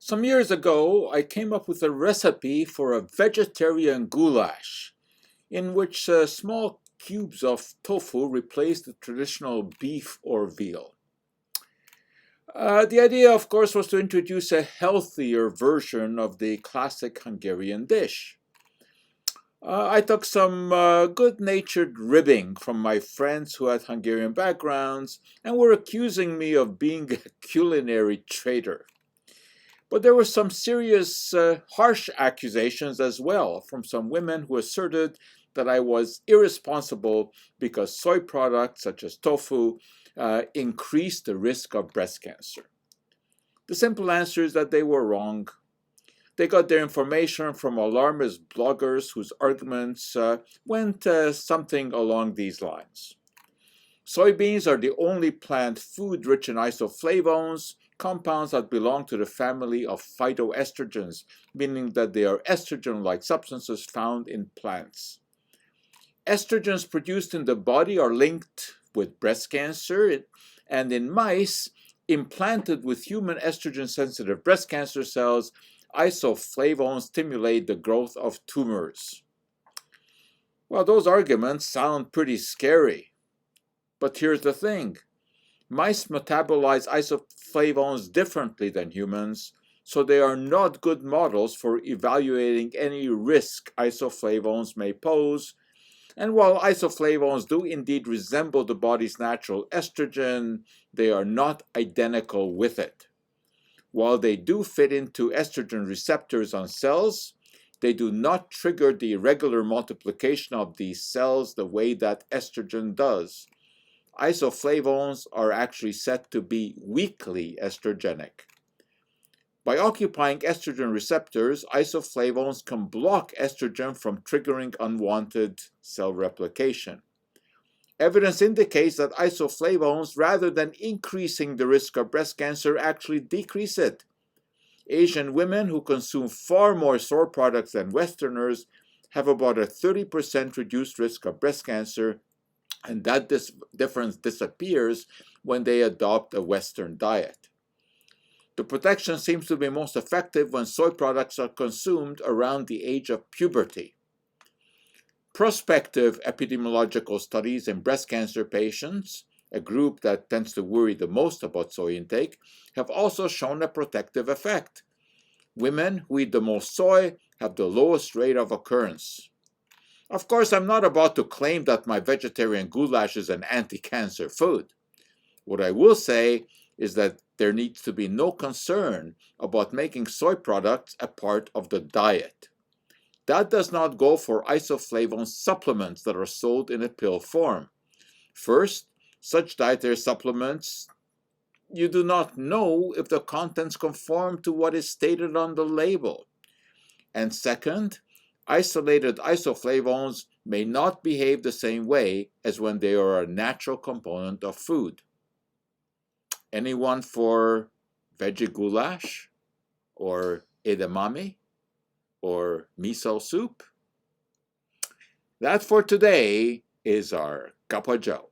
Some years ago, I came up with a recipe for a vegetarian goulash in which small cubes of tofu replaced the traditional beef or veal. The idea, of course, was to introduce a healthier version of the classic Hungarian dish. I took some good-natured ribbing from my friends who had Hungarian backgrounds and were accusing me of being a culinary traitor. But there were some serious, harsh accusations as well from some women who asserted that I was irresponsible because soy products such as tofu increased the risk of breast cancer. The simple answer is that they were wrong. They got their information from alarmist bloggers whose arguments went something along these lines. Soybeans are the only plant food rich in isoflavones, compounds that belong to the family of phytoestrogens, meaning that they are estrogen-like substances found in plants. Estrogens produced in the body are linked with breast cancer, and in mice implanted with human estrogen-sensitive breast cancer cells, isoflavones stimulate the growth of tumours. Well, those arguments sound pretty scary. But here's the thing. Mice metabolize isoflavones differently than humans, so they are not good models for evaluating any risk isoflavones may pose. And while isoflavones do indeed resemble the body's natural estrogen, they are not identical with it. While they do fit into estrogen receptors on cells, they do not trigger the irregular multiplication of these cells the way that estrogen does. Isoflavones are actually said to be weakly estrogenic. By occupying estrogen receptors, isoflavones can block estrogen from triggering unwanted cell replication. Evidence indicates that isoflavones, rather than increasing the risk of breast cancer, actually decrease it. Asian women who consume far more soy products than Westerners have about a 30% reduced risk of breast cancer, and that difference disappears when they adopt a Western diet. The protection seems to be most effective when soy products are consumed around the age of puberty. Prospective epidemiological studies in breast cancer patients, a group that tends to worry the most about soy intake, have also shown a protective effect. Women who eat the most soy have the lowest rate of occurrence. Of course, I'm not about to claim that my vegetarian goulash is an anti-cancer food. What I will say is that there needs to be no concern about making soy products a part of the diet. That does not go for isoflavone supplements that are sold in a pill form. First, such dietary supplements, you do not know if the contents conform to what is stated on the label. And second, isolated isoflavones may not behave the same way as when they are a natural component of food. Anyone for veggie goulash? Or edamame? Or miso soup? That for today is our Cup of Joe.